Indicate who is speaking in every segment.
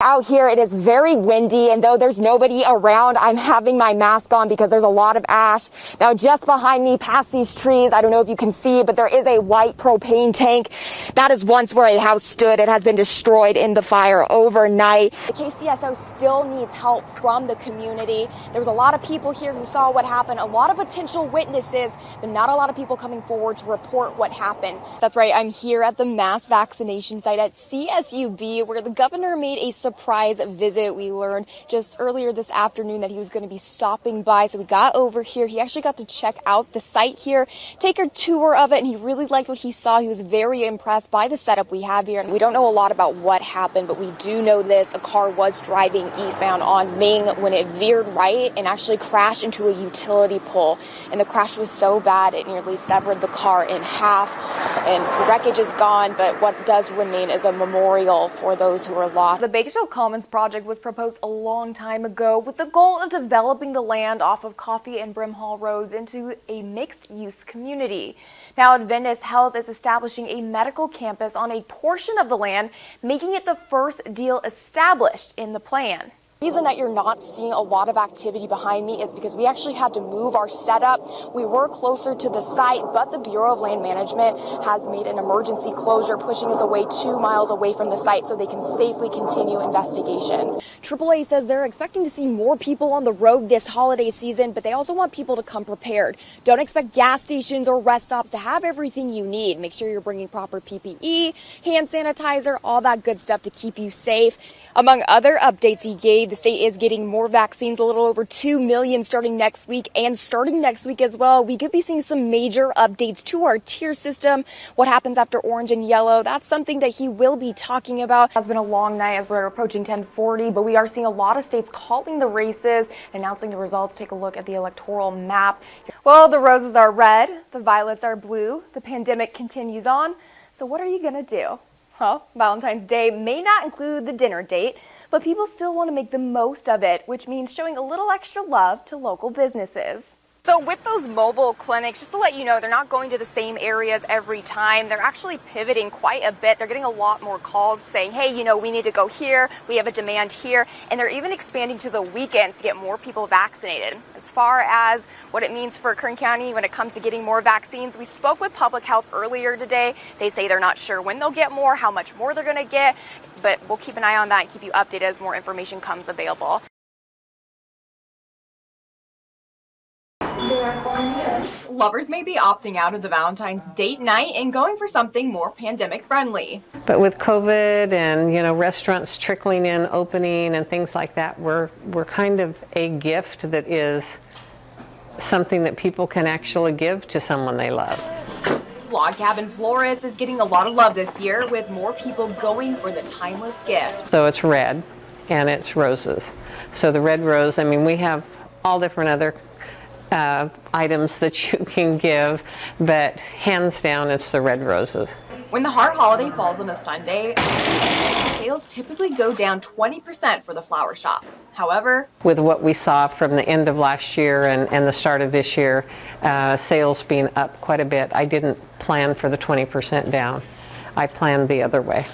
Speaker 1: Out here, it is very windy, and though there's nobody around, I'm having my mask on because there's a lot of ash. Now, just behind me, past these trees, I don't know if you can see, but there is a white propane tank. That is once where a house stood. It has been destroyed in the fire overnight. The KCSO still needs help from the community. There was a lot of people here who saw what happened, a lot of potential witnesses, but not a lot of people coming forward to report what happened. That's right, I'm here at the mass vaccination site at CSUB, where the governor made a surprise visit. We learned just earlier this afternoon that he was going to be stopping by, so we got over here. He actually got to check out the site here, take a tour of it, and he really liked what he saw. He was very impressed by the setup we have here, and we don't know a lot about what happened, but we do know this: a car was driving eastbound on Ming when it veered right and actually crashed into a utility pole, and the crash was so bad it nearly severed the car in half, and the wreckage is gone, but what does remain is a memorial for those who were lost. The Bakersfield Commons project was proposed a long time ago with the goal of developing the land off of Coffee and Brimhall roads into a mixed-use community. Now, Adventist Health is establishing a medical campus on a portion of the land, making it the first deal established in the plan. The reason that you're not seeing a lot of activity behind me is because we actually had to move our setup. We were closer to the site, but the Bureau of Land Management has made an emergency closure, pushing us away 2 miles away from the site so they can safely continue investigations. AAA says they're expecting to see more people on the road this holiday season, but they also want people to come prepared. Don't expect gas stations or rest stops to have everything you need. Make sure you're bringing proper PPE, hand sanitizer, all that good stuff to keep you safe. Among other updates he gave, the state is getting more vaccines, a little over 2 million starting next week, and starting next week as well, we could be seeing some major updates to our tier system. What happens after orange and yellow, that's something that he will be talking about. It has been a long night as we're approaching 10:40, but we are seeing a lot of states calling the races, announcing the results. Take a look at the electoral map. Well, the roses are red, the violets are blue, the pandemic continues on. So what are you gonna do? Well, Valentine's Day may not include the dinner date, but people still want to make the most of it, which means showing a little extra love to local businesses. So with those mobile clinics, just to let you know, they're not going to the same areas every time. They're actually pivoting quite a bit. They're getting a lot more calls saying, hey, we need to go here. We have a demand here. And they're even expanding to the weekends to get more people vaccinated. As far as what it means for Kern County when it comes to getting more vaccines, we spoke with Public Health earlier today. They say they're not sure when they'll get more, how much more they're going to get, but we'll keep an eye on that and keep you updated as more information comes available. Lovers may be opting out of the Valentine's date night and going for something more pandemic friendly.
Speaker 2: But with COVID and, restaurants trickling in, opening and things like that, we're kind of a gift that is something that people can actually give to someone they love.
Speaker 1: Log Cabin Florist is getting a lot of love this year with more people going for the timeless gift.
Speaker 2: So it's red and it's roses. So the red rose, we have all different other items that you can give, but hands down it's the red roses.
Speaker 1: When the Heart Holiday falls on a Sunday, sales typically go down 20% for the flower shop. However,
Speaker 2: with what we saw from the end of last year and the start of this year, sales being up quite a bit, I didn't plan for the 20% down. I planned the other way.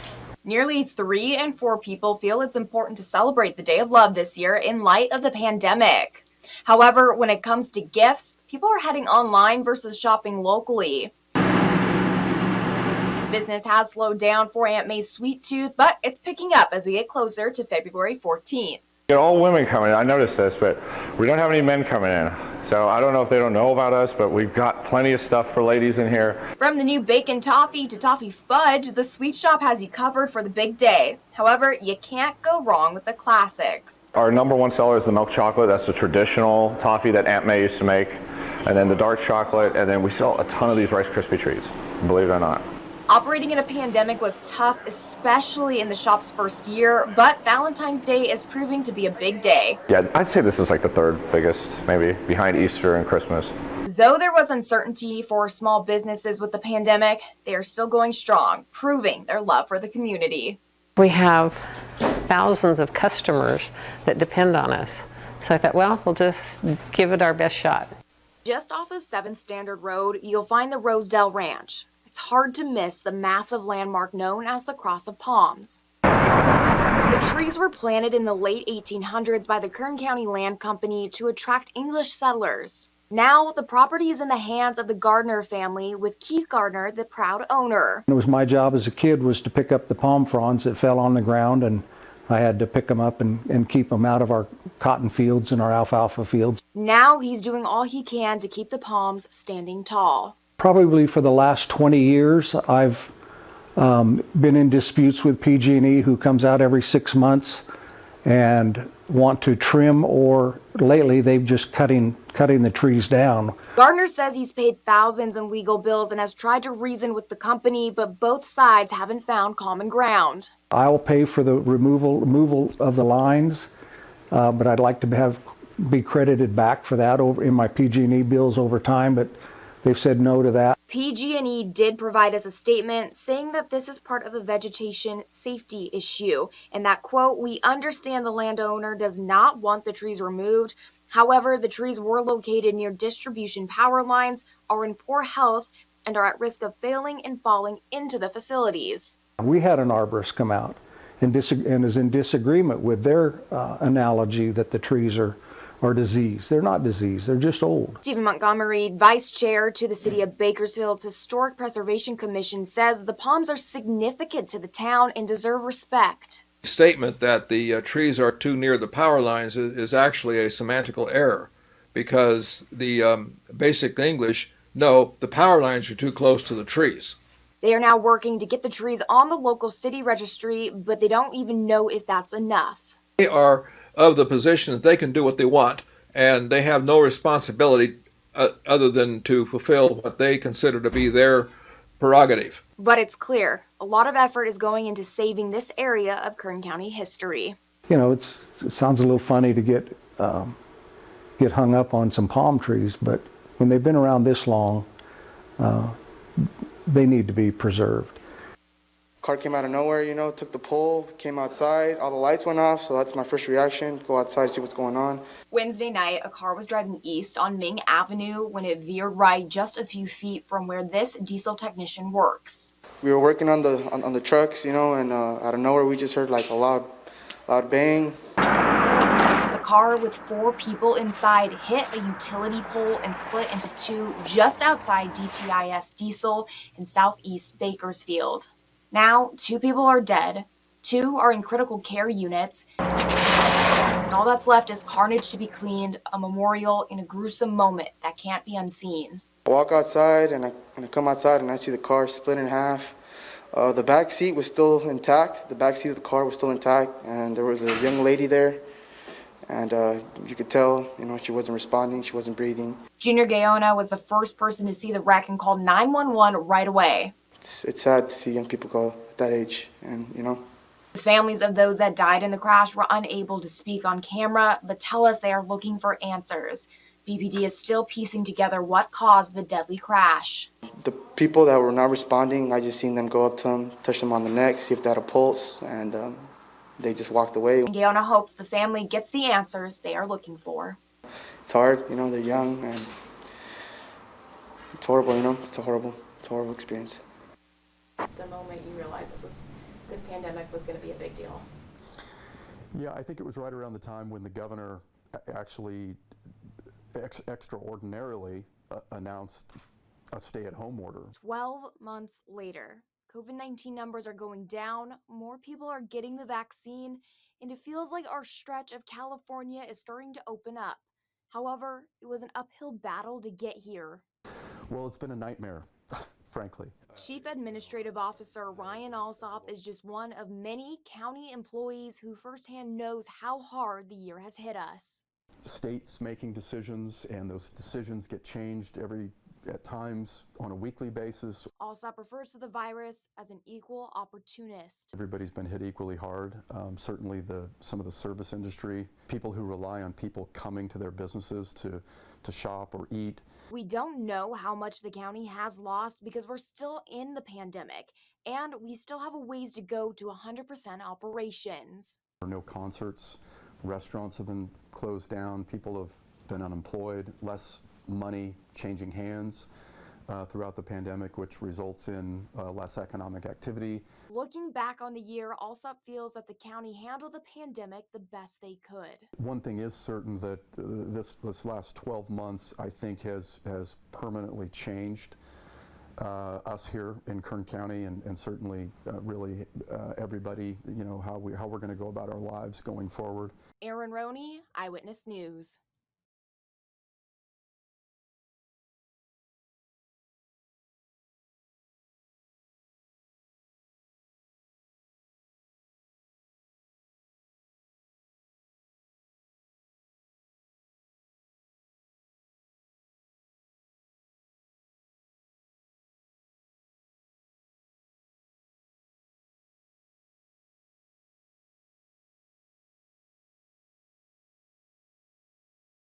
Speaker 1: Nearly 3 in 4 people feel it's important to celebrate the Day of Love this year in light of the pandemic. However, when it comes to gifts, people are heading online versus shopping locally. Business has slowed down for Aunt May's Sweet Tooth, but it's picking up as we get closer to February 14th.
Speaker 3: Get all women coming in. I noticed this, but we don't have any men coming in. So I don't know if they don't know about us, but we've got plenty of stuff for ladies in here.
Speaker 1: From the new bacon toffee to toffee fudge, the sweet shop has you covered for the big day. However, you can't go wrong with the classics.
Speaker 3: Our #1 seller is the milk chocolate. That's the traditional toffee that Aunt May used to make. And then the dark chocolate, and then we sell a ton of these Rice Krispie treats, believe it or not.
Speaker 1: Operating in a pandemic was tough, especially in the shop's first year, but Valentine's Day is proving to be a big day.
Speaker 3: Yeah, I'd say this is like the 3rd biggest, maybe, behind Easter and Christmas.
Speaker 1: Though there was uncertainty for small businesses with the pandemic, they are still going strong, proving their love for the community.
Speaker 2: We have thousands of customers that depend on us. So I thought, well, we'll just give it our best shot.
Speaker 1: Just off of 7th Standard Road, you'll find the Rosedale Ranch. It's hard to miss the massive landmark known as the Cross of Palms. The trees were planted in the late 1800s by the Kern County Land Company to attract English settlers. Now, the property is in the hands of the Gardner family, with Keith Gardner the proud owner.
Speaker 4: It was my job as a kid was to pick up the palm fronds that fell on the ground, and I had to pick them up and keep them out of our cotton fields and our alfalfa fields.
Speaker 1: Now he's doing all he can to keep the palms standing tall.
Speaker 4: Probably for the last 20 years, I've been in disputes with PG&E, who comes out every 6 months and want to trim, or lately they've just cutting the trees down.
Speaker 1: Gardner says he's paid thousands in legal bills and has tried to reason with the company, but both sides haven't found common ground.
Speaker 4: I'll pay for the removal of the lines, but I'd like to be credited back for that over in my PG&E bills over time, but they've said no to that.
Speaker 1: PG&E did provide us a statement saying that this is part of a vegetation safety issue and that, quote, "We understand the landowner does not want the trees removed. However, the trees were located near distribution power lines, are in poor health, and are at risk of failing and falling into the facilities."
Speaker 4: We had an arborist come out and is in disagreement with their analogy that the trees are diseased. They're not diseased, they're just old.
Speaker 1: Stephen Montgomery, vice chair to the City of Bakersfield's Historic Preservation Commission, says the palms are significant to the town and deserve respect.
Speaker 5: The statement that the trees are too near the power lines is actually a semantical error, because the basic English, no, the power lines are too close to the trees.
Speaker 1: They are now working to get the trees on the local city registry, but they don't even know if that's enough.
Speaker 5: They are of the position that they can do what they want, and they have no responsibility other than to fulfill what they consider to be their prerogative.
Speaker 1: But it's clear, a lot of effort is going into saving this area of Kern County history.
Speaker 4: You know, it sounds a little funny to get hung up on some palm trees, but when they've been around this long, they need to be preserved.
Speaker 6: Car came out of nowhere, took the pole, came outside, all the lights went off, so that's my first reaction, go outside, see what's going on.
Speaker 1: Wednesday night, a car was driving east on Ming Avenue when it veered right just a few feet from where this diesel technician works.
Speaker 6: We were working on the trucks, and out of nowhere we just heard like a loud bang.
Speaker 1: The car with 4 people inside hit a utility pole and split into 2 just outside DTIS Diesel in southeast Bakersfield. Now, 2 people are dead, 2 are in critical care units, and all that's left is carnage to be cleaned, a memorial in a gruesome moment that can't be unseen.
Speaker 6: I walk outside and I come outside and I see the car split in half. The back seat was still intact. The back seat of the car was still intact, and there was a young lady there, and you could tell, she wasn't responding, she wasn't breathing.
Speaker 1: Junior Gayona was the first person to see the wreck and called 911 right away.
Speaker 6: It's sad to see young people go at that age, and
Speaker 1: The families of those that died in the crash were unable to speak on camera, but tell us they are looking for answers. BPD is still piecing together what caused the deadly crash.
Speaker 6: The people that were not responding, I just seen them go up to them, touch them on the neck, see if they had a pulse, and they just walked away.
Speaker 1: Gayona hopes the family gets the answers they are looking for.
Speaker 6: It's hard, they're young, and it's horrible, it's a horrible experience.
Speaker 1: The moment you realized this pandemic was going to be a big deal?
Speaker 7: Yeah, I think it was right around the time when the governor actually extraordinarily announced a stay-at-home order.
Speaker 1: 12 months later, COVID-19 numbers are going down, more people are getting the vaccine, and it feels like our stretch of California is starting to open up. However, it was an uphill battle to get here.
Speaker 7: Well, it's been a nightmare, frankly.
Speaker 1: Chief Administrative Officer Ryan Alsop is just one of many county employees who firsthand knows how hard the year has hit us.
Speaker 7: States making decisions, and those decisions get changed at times on a weekly basis.
Speaker 1: Alsop refers to the virus as an equal opportunist.
Speaker 7: Everybody's been hit equally hard. Certainly some of the service industry, people who rely on people coming to their businesses to shop or eat.
Speaker 1: We don't know how much the county has lost because we're still in the pandemic, and we still have a ways to go to 100% operations.
Speaker 7: There are no concerts, restaurants have been closed down, people have been unemployed, less money changing hands. throughout the pandemic, which results in less economic activity.
Speaker 8: Looking back on the year, Alsop feels that the county handled the pandemic the best they could.
Speaker 7: One thing is certain, that this last 12 months, I think, has permanently changed us here in Kern County, and certainly really everybody, how we're going to go about our lives going forward.
Speaker 8: Erin Roney, Eyewitness News.